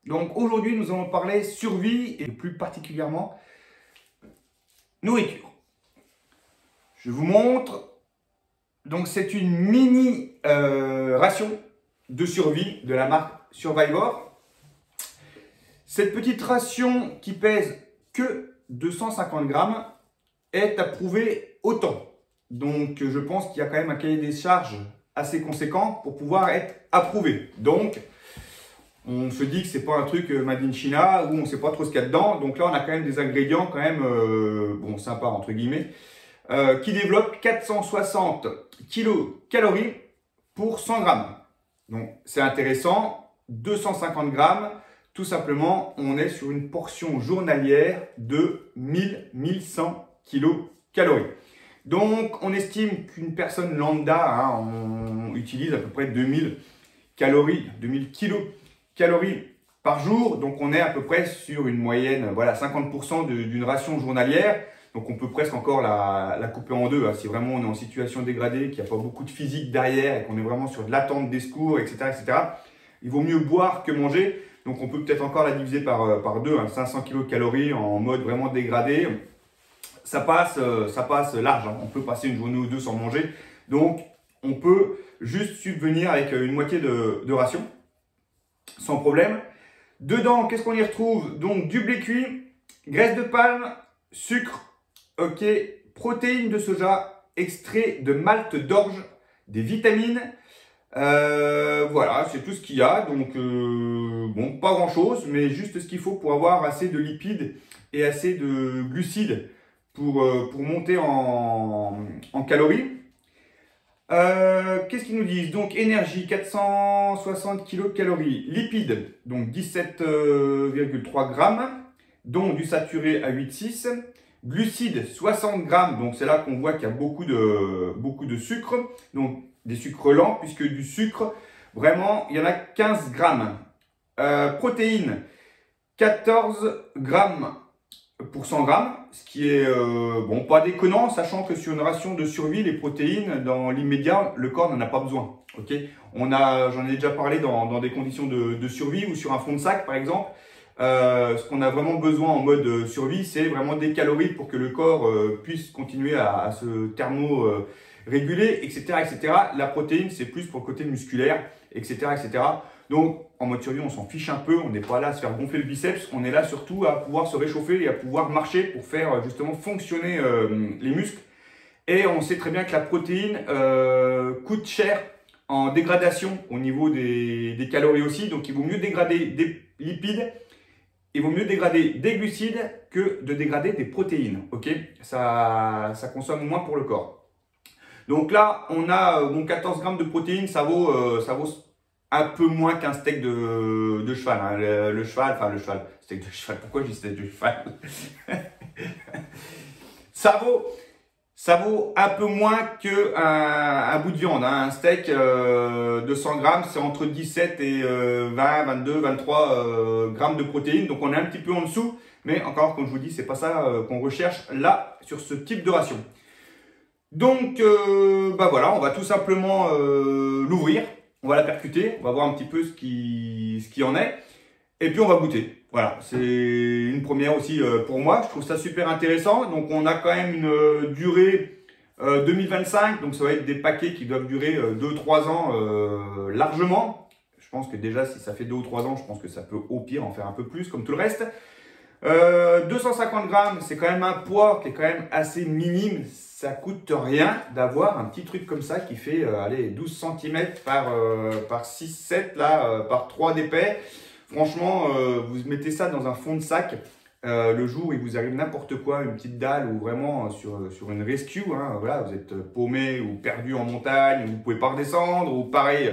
Donc aujourd'hui, nous allons parler survie et plus particulièrement nourriture. Je vous montre. Donc c'est une mini ration de survie de la marque Survivor. Cette petite ration qui pèse que 250 grammes est approuvée autant. Donc je pense qu'il y a quand même un cahier des charges assez conséquent pour pouvoir être approuvé. Donc on se dit que c'est pas un truc made in China où on ne sait pas trop ce qu'il y a dedans. Donc là on a quand même des ingrédients quand même bon sympas entre guillemets qui développent 460 kilocalories pour 100 grammes. Donc c'est intéressant, 250 grammes. Tout simplement, on est sur une portion journalière de 1000-1100 kilocalories. Donc, on estime qu'une personne lambda on utilise à peu près 2000 calories, 2000 kilocalories par jour. Donc, on est à peu près sur une moyenne, voilà, 50% d'une ration journalière. Donc, on peut presque encore la couper en deux. Si vraiment on est en situation dégradée, qu'il n'y a pas beaucoup de physique derrière et qu'on est vraiment sur de l'attente des secours, etc., etc. Il vaut mieux boire que manger. Donc, on peut peut-être encore la diviser par deux, 500 kilocalories en mode vraiment dégradé. Ça passe large. On peut passer une journée ou deux sans manger. Donc, on peut juste subvenir avec une moitié de ration, sans problème. Dedans, qu'est-ce qu'on y retrouve? Donc, du blé cuit, graisse de palme, sucre, ok, protéines de soja, extrait de malt d'orge, des vitamines. Voilà, c'est tout ce qu'il y a. Donc, bon, pas grand-chose, mais juste ce qu'il faut pour avoir assez de lipides et assez de glucides pour monter en calories. Qu'est-ce qu'ils nous disent? Donc, énergie, 460 kilocalories. Lipides, donc 17,3 grammes, dont du saturé à 8,6. Glucides, 60 grammes. Donc, c'est là qu'on voit qu'il y a beaucoup de sucre. Donc, des sucres lents, puisque du sucre, vraiment, il y en a 15 grammes. Protéines, 14 grammes pour 100 grammes, ce qui est bon, pas déconnant, sachant que sur une ration de survie, les protéines, dans l'immédiat, le corps n'en a pas besoin. Okay, j'en ai déjà parlé dans des conditions de survie ou sur un fond de sac, par exemple. Ce qu'on a vraiment besoin en mode survie, c'est vraiment des calories pour que le corps puisse continuer à se thermo-réguler, etc., etc. La protéine, c'est plus pour le côté musculaire, etc., etc. Donc, en mode survie, on s'en fiche un peu. On n'est pas là à se faire gonfler le biceps. On est là surtout à pouvoir se réchauffer et à pouvoir marcher pour faire justement fonctionner les muscles. Et on sait très bien que la protéine coûte cher en dégradation au niveau des calories aussi. Donc, il vaut mieux dégrader des lipides. Il vaut mieux dégrader des glucides que de dégrader des protéines. Ok, ça consomme moins pour le corps. Donc là, on a bon, 14 grammes de protéines. Ça vaut un peu moins qu'un steak de cheval. Le cheval, steak de cheval. Pourquoi je dis steak de cheval? Ça vaut un peu moins qu'un bout de viande. Un steak de 100 grammes, c'est entre 17 et 20, 22, 23 grammes de protéines. Donc, on est un petit peu en dessous. Mais encore, comme je vous dis, c'est pas ça qu'on recherche là sur ce type de ration. Donc, bah voilà, on va tout simplement l'ouvrir. On va la percuter. On va voir un petit peu ce qui en est. Et puis, on va goûter. Voilà, c'est une première aussi pour moi. Je trouve ça super intéressant. Donc, on a quand même une durée 2025. Donc, ça va être des paquets qui doivent durer 2-3 ans largement. Je pense que déjà, si ça fait 2 ou 3 ans, je pense que ça peut au pire en faire un peu plus, comme tout le reste. 250 grammes, c'est quand même un poids qui est quand même assez minime. Ça coûte rien d'avoir un petit truc comme ça qui fait allez, 12 cm par 6-7, là, par 3 d'épais. Franchement, vous mettez ça dans un fond de sac le jour où il vous arrive n'importe quoi, une petite dalle ou vraiment sur une rescue. Voilà, vous êtes paumé ou perdu en montagne, vous ne pouvez pas redescendre ou pareil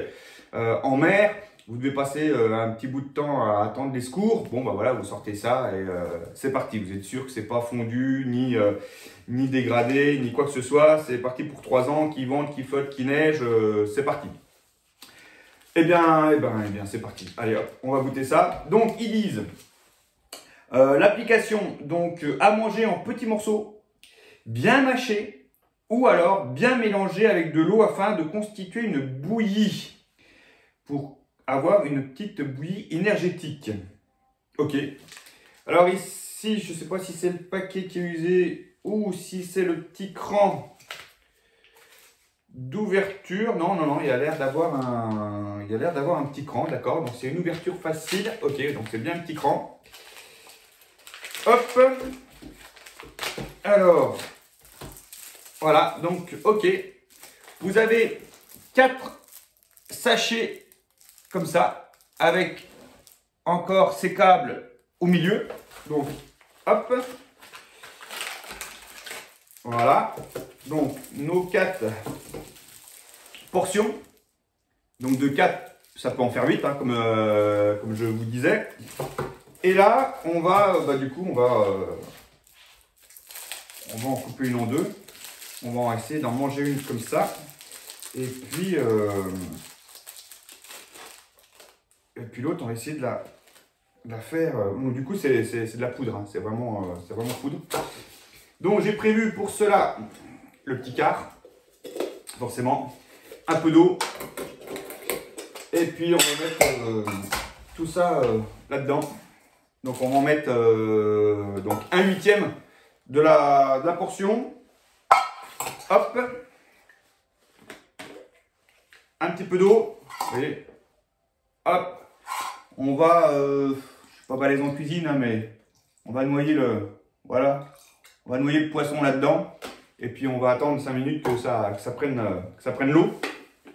en mer. Vous devez passer un petit bout de temps à attendre les secours. Bon, bah voilà, vous sortez ça et c'est parti. Vous êtes sûr que c'est pas fondu, ni dégradé, ni quoi que ce soit. C'est parti pour 3 ans, qui vente, qui flotte, qui neige. C'est parti. Eh bien, c'est parti. Allez hop, on va goûter ça. Donc, ils disent l'application, donc à manger en petits morceaux, bien mâchés, ou alors bien mélangés avec de l'eau afin de constituer une bouillie pour avoir une petite bouillie énergétique. Ok. Alors ici, je ne sais pas si c'est le paquet qui est usé ou si c'est le petit cran d'ouverture. Non, non, non, il a l'air d'avoir un petit cran, d'accord. Donc c'est une ouverture facile. Ok, donc c'est bien un petit cran. Hop. Alors, voilà, donc ok. Vous avez 4 sachets comme ça, avec encore ces câbles au milieu. Donc, hop. Voilà. Donc, nos 4 portions. Donc, de 4, ça peut en faire 8, hein, comme je vous disais. Et là, on va, du coup, on va en couper une en deux. On va essayer d'en manger une comme ça. Et puis l'autre, on va essayer de la faire. Donc, du coup, c'est de la poudre. Hein, c'est vraiment poudre. Donc, j'ai prévu pour cela le petit quart. Forcément. Un peu d'eau. Et puis, on va mettre tout ça là-dedans. Donc, on va en mettre donc 1/8 de la portion. Hop. Un petit peu d'eau. Vous voyez. Hop. On va, je ne suis pas balèze en cuisine, hein, mais on va noyer voilà. On va noyer le poisson là-dedans. Et puis, on va attendre 5 minutes que ça prenne l'eau.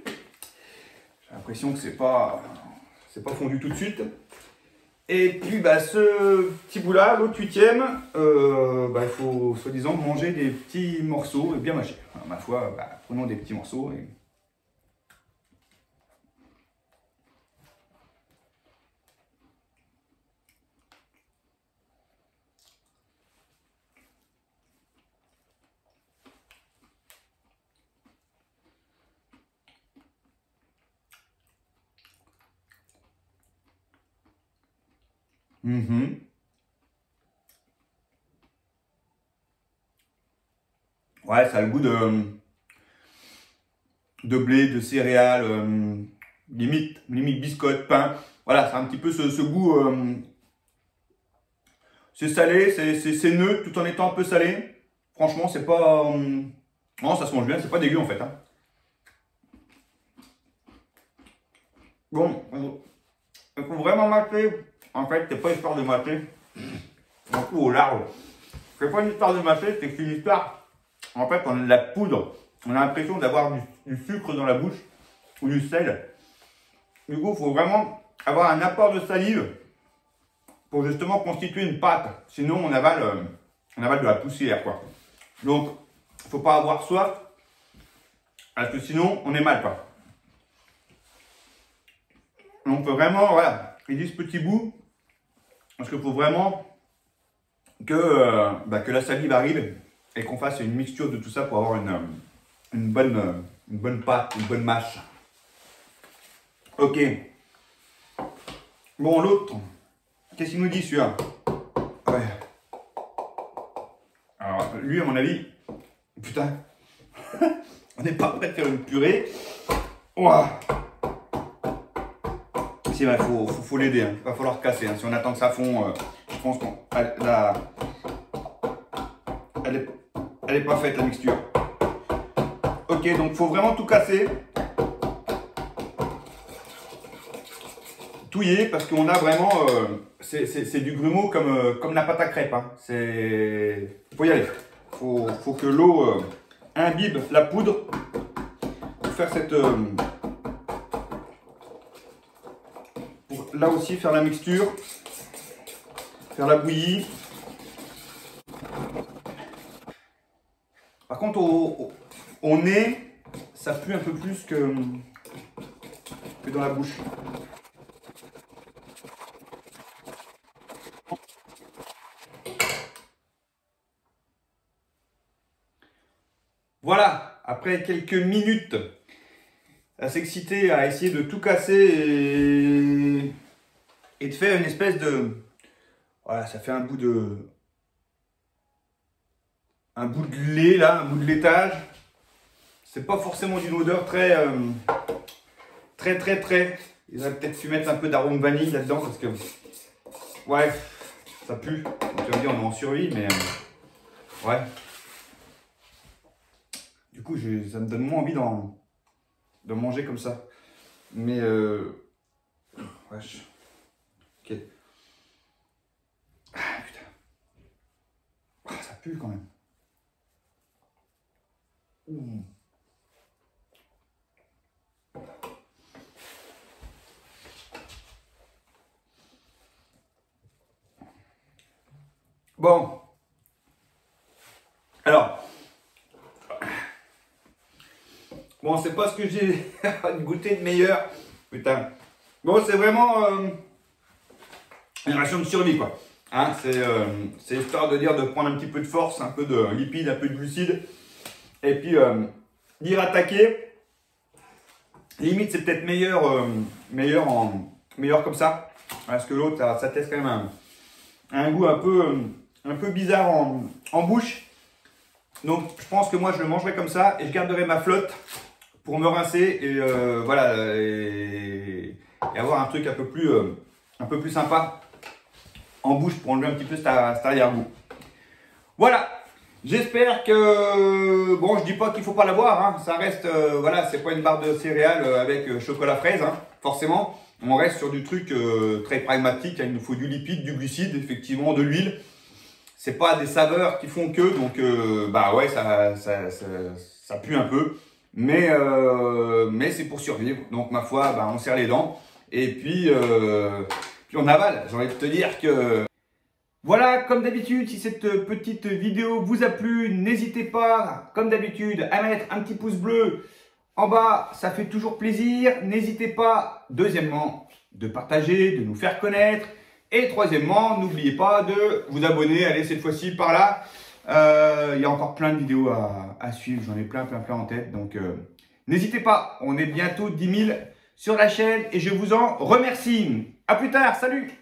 J'ai l'impression que c'est pas fondu tout de suite. Et puis, ce petit bout-là, l'autre 8e, il faut, soi-disant, manger des petits morceaux et bien mâcher. Alors, ma foi, prenons des petits morceaux. Et... Ouais, ça a le goût de blé, de céréales, limite biscotte, pain. Voilà, c'est un petit peu ce goût. C'est salé, c'est neutre tout en étant un peu salé. Franchement, c'est pas. Non, ça se mange bien, c'est pas dégueu en fait. Hein. Bon, il faut vraiment mâcher. En fait, c'est pas histoire de mâcher. Un coup au large. C'est pas une histoire de mâcher, c'est une histoire. En fait, on a de la poudre. On a l'impression d'avoir du sucre dans la bouche ou du sel. Du coup, il faut vraiment avoir un apport de salive pour justement constituer une pâte. Sinon, on avale de la poussière, quoi. Donc, il ne faut pas avoir soif, parce que sinon, on est mal, quoi. Donc, vraiment, voilà, il dit ce petit bout, parce qu'il faut vraiment que la salive arrive et qu'on fasse une mixture de tout ça pour avoir une bonne pâte, une bonne mâche. Ok. Bon, l'autre, qu'est-ce qu'il nous dit celui-là? Ouais. Alors, lui, à mon avis, putain, on n'est pas prêt de faire une purée. Ouah. Si, il faut l'aider, hein. Il va falloir casser. Hein. Si on attend que ça fond, je pense qu'elle est pas faite la mixture. Ok, donc il faut vraiment tout casser. Touiller, parce qu'on a vraiment... c'est du grumeau comme la pâte à crêpes. Hein. Faut y aller. Faut que l'eau imbibe la poudre pour faire cette... pour là aussi faire la mixture, faire la bouillie. Par contre, au nez, ça pue un peu plus que dans la bouche. Voilà, après quelques minutes à s'exciter, à essayer de tout casser et de faire une espèce de... Voilà, ça fait un bout de lait là, un bout de laitage. C'est pas forcément d'une odeur très... Il va peut-être su mettre un peu d'arôme vanille là-dedans parce que ouais, ça pue. Donc, tu vas me dire, on est en survie, mais ouais. Du coup, ça me donne moins envie de manger comme ça. Mais wesh. Ok. Ah putain. Ah, ça pue quand même. Mmh. Bon. Alors. Bon, c'est pas ce que j'ai goûté de meilleur. Putain. Bon, c'est vraiment une ration de survie, quoi. Hein, c'est histoire de dire de prendre un petit peu de force, un peu de lipides, un peu de glucides. Et puis, d'y attaquer. Limite, c'est peut-être meilleur comme ça. Parce que l'autre, ça teste quand même un goût un peu bizarre en bouche. Donc, je pense que moi, je le mangerai comme ça. Et je garderai ma flotte pour me rincer. Et voilà. Et avoir un truc un peu plus sympa en bouche pour enlever un petit peu cet arrière-goût. Voilà. J'espère que, bon, je dis pas qu'il faut pas l'avoir, hein, ça reste, voilà, c'est pas une barre de céréales avec chocolat fraise, hein, forcément. On reste sur du truc très pragmatique, hein, il nous faut du lipide, du glucide, effectivement, de l'huile. C'est pas des saveurs qui font que, donc, bah ouais, ça pue un peu, mais c'est pour survivre. Donc, ma foi, bah, on serre les dents, et puis on avale. J'ai envie de te dire que... Voilà, comme d'habitude, si cette petite vidéo vous a plu, n'hésitez pas, comme d'habitude, à mettre un petit pouce bleu en bas, ça fait toujours plaisir. N'hésitez pas, deuxièmement, de partager, de nous faire connaître. Et troisièmement, n'oubliez pas de vous abonner. Allez, cette fois-ci, par là, il y a encore plein de vidéos à suivre. J'en ai plein en tête. Donc, n'hésitez pas, on est bientôt 10 000 sur la chaîne et je vous en remercie. À plus tard, salut!